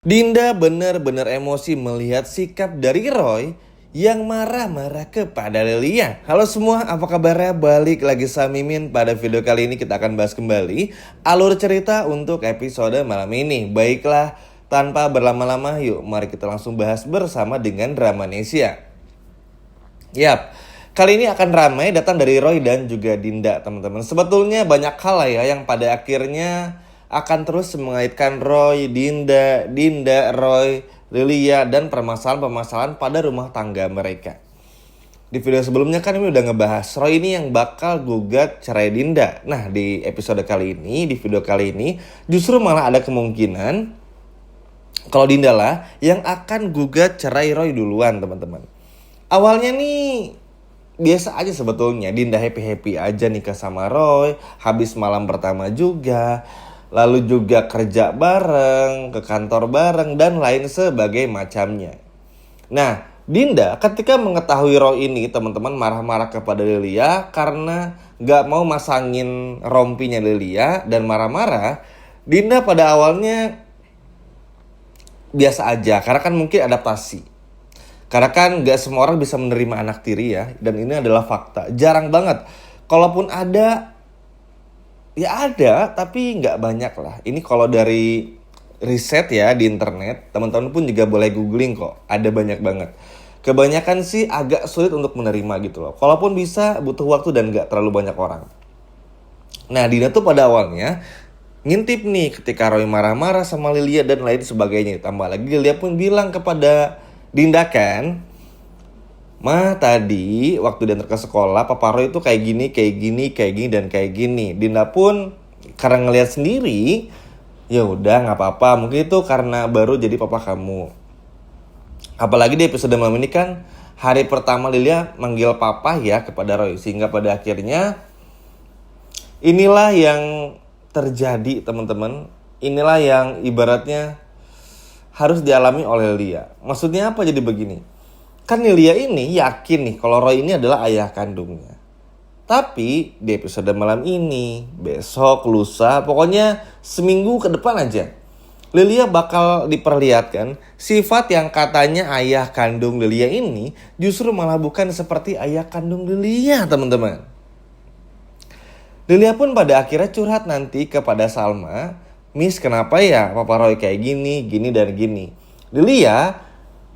Dinda benar-benar emosi melihat sikap dari Roy yang marah-marah kepada Lilia. Halo semua, apa kabarnya? Balik lagi sama Mimin. Pada video kali ini kita akan bahas kembali alur cerita untuk episode malam ini. Baiklah, tanpa berlama-lama yuk mari kita langsung bahas bersama dengan Dramanesia. Yap, kali ini akan ramai datang dari Roy dan juga Dinda, teman-teman. Sebetulnya banyak hal lah ya yang pada akhirnya akan terus mengaitkan Roy, Dinda, Roy, Lilia, dan permasalahan-permasalahan pada rumah tangga mereka. Di video sebelumnya kan ini udah ngebahas Roy ini yang bakal gugat cerai Dinda. Nah, di episode kali ini, di video kali ini, justru malah ada kemungkinan kalau Dinda lah yang akan gugat cerai Roy duluan, teman-teman. Awalnya nih biasa aja sebetulnya, Dinda happy-happy aja nikah sama Roy, habis malam pertama juga, lalu juga kerja bareng, ke kantor bareng, dan lain sebagai macamnya. Nah, Dinda ketika mengetahui Roy ini, teman-teman, marah-marah kepada Lilia karena gak mau masangin rompinya Lilia dan marah-marah, Dinda pada awalnya biasa aja, karena kan mungkin adaptasi. Karena kan gak semua orang bisa menerima anak tiri ya, dan ini adalah fakta. Jarang banget. Kalaupun ada, ya ada, tapi nggak banyak lah. Ini kalau dari riset ya di internet, teman-teman pun juga boleh googling kok. Ada banyak banget. Kebanyakan sih agak sulit untuk menerima gitu loh. Kalaupun bisa, butuh waktu dan nggak terlalu banyak orang. Nah, Dina tuh pada awalnya ngintip nih ketika Roy marah-marah sama Lilia dan lain sebagainya. Tambah lagi Lilia pun bilang kepada Dinda kan, "Ma, tadi waktu diantar ke sekolah, Papa Roy itu kayak gini, dan kayak gini." Dinda pun karena ngelihat sendiri, ya udah nggak apa-apa. Mungkin itu karena baru jadi papa kamu. Apalagi di episode malam ini kan hari pertama Lilia manggil papa ya kepada Roy, sehingga pada akhirnya inilah yang terjadi, teman-teman. Inilah yang ibaratnya harus dialami oleh Lilia. Maksudnya apa jadi begini? Kan Lilia ini yakin nih kalau Roy ini adalah ayah kandungnya. Tapi di episode malam ini, besok, lusa, pokoknya seminggu ke depan aja, Lilia bakal diperlihatkan sifat yang katanya ayah kandung Lilia ini justru malah bukan seperti ayah kandung Lilia, teman-teman. Lilia pun pada akhirnya curhat nanti kepada Salma, "Miss, kenapa ya Papa Roy kayak gini, dan gini." Lilia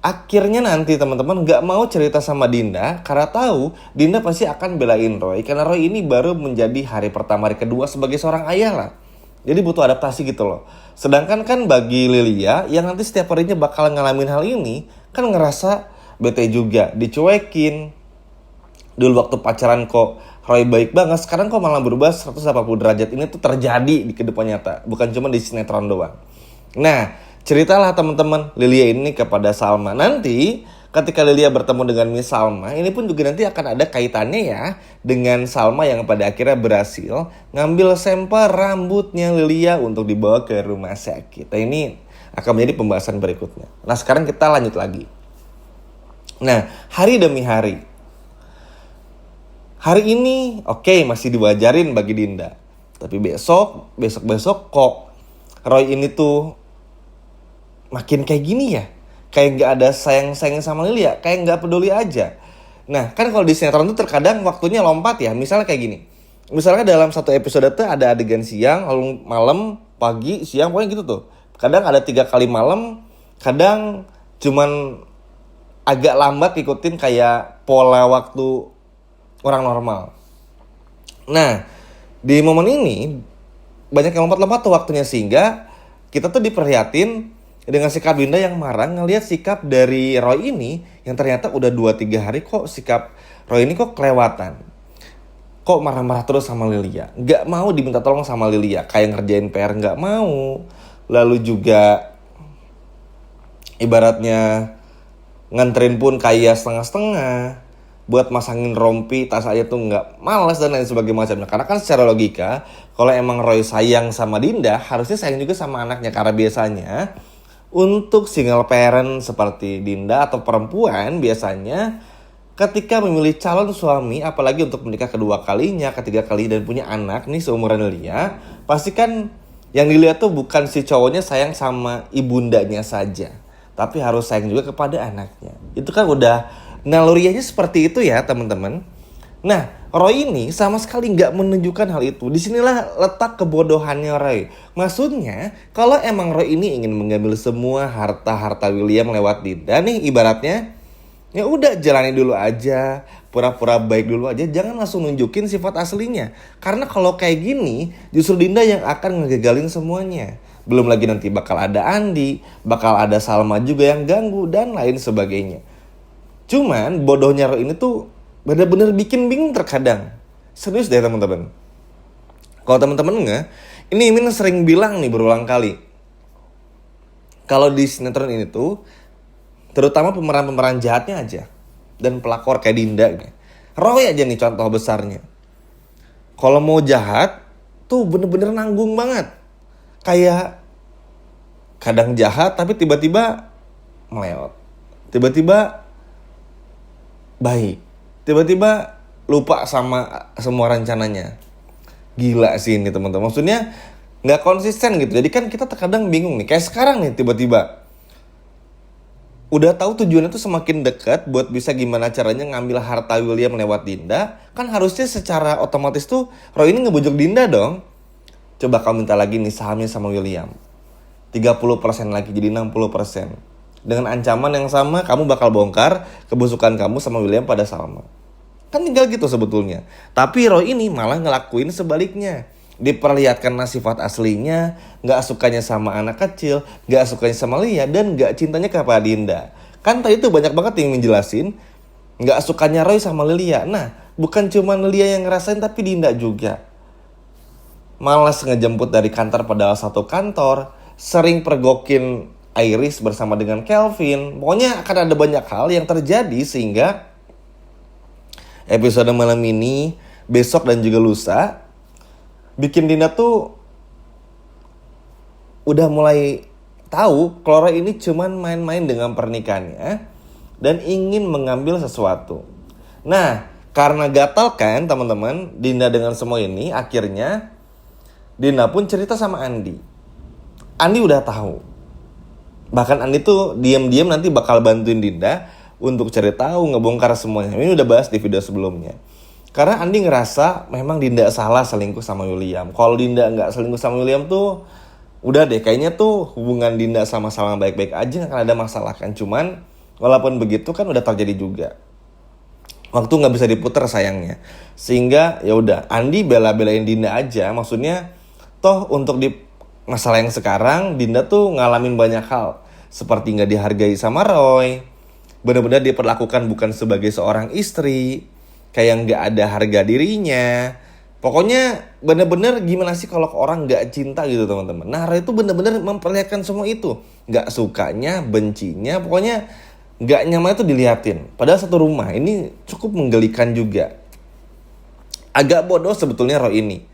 akhirnya nanti, teman-teman, gak mau cerita sama Dinda karena tahu Dinda pasti akan belain Roy. Karena Roy ini baru menjadi hari pertama, hari kedua sebagai seorang ayah lah. Jadi butuh adaptasi gitu loh. Sedangkan kan bagi Lilia yang nanti setiap harinya bakal ngalamin hal ini, kan ngerasa bete juga, dicuekin. Dulu waktu pacaran kok Roy baik banget, sekarang kok malah berubah 180 derajat. Ini tuh terjadi di kehidupan nyata, bukan cuma di sinetron doang. Nah, ceritalah teman-teman Lilia ini kepada Salma. Nanti ketika Lilia bertemu dengan Miss Salma, ini pun juga nanti akan ada kaitannya ya dengan Salma yang pada akhirnya berhasil ngambil sampel rambutnya Lilia untuk dibawa ke rumah sakit. Nah, ini akan menjadi pembahasan berikutnya. Nah, sekarang kita lanjut lagi. Nah, hari demi hari. Hari ini oke, masih diwajarin bagi Dinda. Tapi besok kok Roy ini tuh makin kayak gini ya. Kayak gak ada sayang-sayang sama Lilia, kayak gak peduli aja. Nah, kan kalau di sinetron tuh terkadang waktunya lompat ya. Misalnya kayak gini. Misalnya dalam satu episode tuh ada adegan siang, lalu malam, pagi, siang, pokoknya gitu tuh. Kadang ada 3 kali malam, kadang cuman agak lambat ikutin kayak pola waktu orang normal. Nah, di momen ini banyak yang lompat-lompat tuh waktunya, sehingga kita tuh diperlihatin dengan sikap Dinda yang marah ngelihat sikap dari Roy ini yang ternyata udah 2-3 hari kok sikap Roy ini kok kelewatan. Kok marah-marah terus sama Lilia. Gak mau diminta tolong sama Lilia, kayak ngerjain PR gak mau. Lalu juga ibaratnya nganterin pun kayak setengah-setengah. Buat masangin rompi, tas aja tuh nggak, malas dan lain sebagainya macamnya. Karena kan secara logika, kalau emang Roy sayang sama Dinda, harusnya sayang juga sama anaknya. Karena biasanya untuk single parent seperti Dinda atau perempuan biasanya ketika memilih calon suami, apalagi untuk menikah kedua kalinya, ketiga kali dan punya anak nih seumuran Lilia, pasti kan Yang dilihat tuh bukan si cowoknya sayang sama ibundanya saja, tapi harus sayang juga kepada anaknya. Itu kan udah nalurianya seperti itu ya teman-teman. Nah, Roy ini sama sekali nggak menunjukkan hal itu. Disinilah letak kebodohannya Roy. Maksudnya, kalau emang Roy ini ingin mengambil semua harta-harta William lewat Dinda nih ibaratnya, ya udah jalani dulu aja, pura-pura baik dulu aja, jangan langsung nunjukin sifat aslinya. Karena kalau kayak gini, justru Dinda yang akan ngegagalin semuanya. Belum lagi nanti bakal ada Andi, bakal ada Salma juga yang ganggu, dan lain sebagainya. Cuman bodohnya Roy ini tuh bener-bener bikin bingung terkadang. Serius deh teman-teman. Kalau teman-teman nggak, ini Imin sering bilang nih berulang kali. Kalau di sinetron ini tuh, terutama pemeran-pemeran jahatnya aja dan pelakor kayak Dinda, Roy aja nih contoh besarnya. Kalau mau jahat tuh bener-bener nanggung banget. Kayak kadang jahat tapi tiba-tiba meleot. Tiba-tiba baik. Tiba-tiba lupa sama semua rencananya. Gila sih ini teman-teman. Maksudnya nggak konsisten gitu. Jadi kan kita terkadang bingung nih. Kayak sekarang nih tiba-tiba udah tahu tujuannya tuh semakin dekat buat bisa gimana caranya ngambil harta William lewat Dinda, kan harusnya secara otomatis tuh Roy ini ngebujuk Dinda dong. Coba kamu minta lagi nih sahamnya sama William. 30% lagi jadi 60%. Dengan ancaman yang sama kamu bakal bongkar kebusukan kamu sama William pada Salma. Kan tinggal gitu sebetulnya. Tapi Roy ini malah ngelakuin sebaliknya. Diperlihatkan sifat aslinya, gak sukanya sama anak kecil, gak sukanya sama Lia, dan gak cintanya kepada Dinda. Kan tadi tuh banyak banget yang menjelasin, gak sukanya Roy sama Lia. Nah, bukan cuma Lia yang ngerasain, tapi Dinda juga. Malas ngejemput dari kantor padahal satu kantor, sering pergokin Iris bersama dengan Kelvin. Pokoknya akan ada banyak hal yang terjadi sehingga episode malam ini, besok dan juga lusa, bikin Dinda tuh udah mulai tahu kalau Roy ini cuman main-main dengan pernikahannya dan ingin mengambil sesuatu. Nah, karena gatal kan teman-teman, Dinda dengan semua ini, akhirnya Dinda pun cerita sama Andi. Andi udah tahu. Bahkan Andi tuh diam-diam nanti bakal bantuin Dinda untuk cari tahu, ngebongkar semuanya. Ini udah bahas di video sebelumnya. Karena Andi ngerasa memang Dinda salah selingkuh sama William. Kalau Dinda nggak selingkuh sama William tuh udah deh, kayaknya tuh hubungan Dinda sama Salma baik-baik aja, nggak akan ada masalah kan. Cuman walaupun begitu kan udah terjadi juga. Waktu nggak bisa diputar sayangnya. Sehingga ya udah Andi bela-belain Dinda aja. Maksudnya toh untuk di masalah yang sekarang Dinda tuh ngalamin banyak hal. Seperti nggak dihargai sama Roy. Benar-benar diperlakukan bukan sebagai seorang istri. Kayak nggak ada harga dirinya. Pokoknya bener-bener gimana sih kalau orang nggak cinta gitu teman-teman. Nah Roy itu bener-bener memperlihatkan semua itu. Nggak sukanya, bencinya, pokoknya nggak nyaman itu dilihatin. Padahal satu rumah ini cukup menggelikan juga. Agak bodoh sebetulnya Roy ini.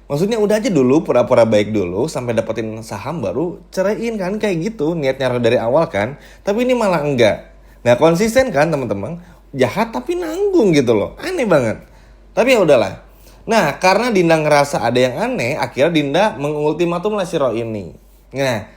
Maksudnya udah aja dulu pura-pura baik dulu sampai dapetin saham baru ceraiin kan, kayak gitu niatnya Roy dari awal kan. Tapi ini malah enggak. Nggak konsisten kan teman-teman. Jahat tapi nanggung gitu loh. Aneh banget. Tapi ya udahlah. Nah, karena Dinda ngerasa ada yang aneh, akhirnya Dinda mengultimatum lah si Roy ini. Nah,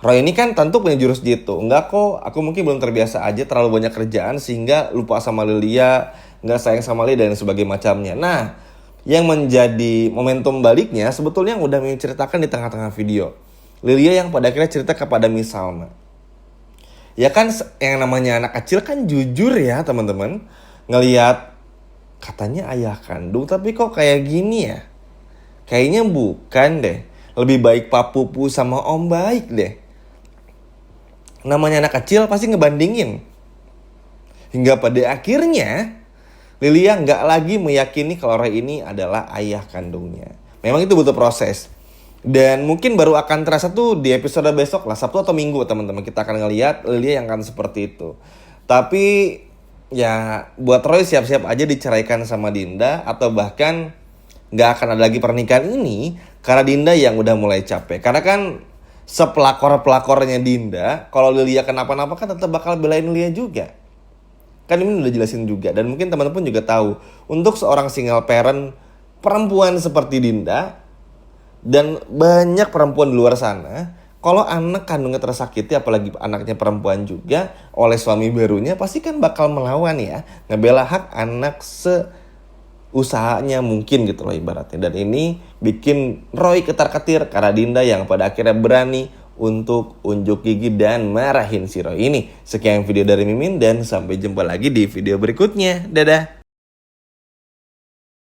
Roy ini kan tentu punya jurus jitu. Enggak kok, aku mungkin belum terbiasa aja terlalu banyak kerjaan sehingga lupa sama Lilia, nggak sayang sama Lia dan sebagainya macamnya. Nah, yang menjadi momentum baliknya sebetulnya yang udah menceritakan di tengah-tengah video. Lilia yang pada akhirnya cerita kepada Miss Salma. Ya kan yang namanya anak kecil kan jujur ya teman-teman. Ngelihat katanya ayah kandung tapi kok kayak gini ya. Kayaknya bukan deh. Lebih baik Pak Pupu sama Om baik deh. Namanya anak kecil pasti ngebandingin. Hingga pada akhirnya Lilia nggak lagi meyakini kalau Roy ini adalah ayah kandungnya. Memang itu butuh proses. Dan mungkin baru akan terasa tuh di episode besok lah, Sabtu atau Minggu teman-teman. Kita akan ngelihat Lilia yang akan seperti itu. Tapi ya buat Roy siap-siap aja diceraikan sama Dinda. Atau bahkan gak akan ada lagi pernikahan ini karena Dinda yang udah mulai capek. Karena kan sepelakor-pelakornya Dinda, kalau Lilia kenapa-napa kan tetap bakal belain Lilia juga. Kan ini udah jelasin juga. Dan mungkin teman-teman juga tahu, untuk seorang single parent perempuan seperti Dinda, Dan banyak perempuan di luar sana, kalau anak kandungnya tersakiti, apalagi anaknya perempuan juga, oleh suami barunya, pasti kan bakal melawan ya. Ngebela hak anak seusahanya mungkin gitu loh ibaratnya. Dan ini bikin Roy ketar-ketir karena Dinda yang pada akhirnya berani untuk unjuk gigi dan marahin si Roy ini. Sekian video dari Mimin dan sampai jumpa lagi di video berikutnya. Dadah!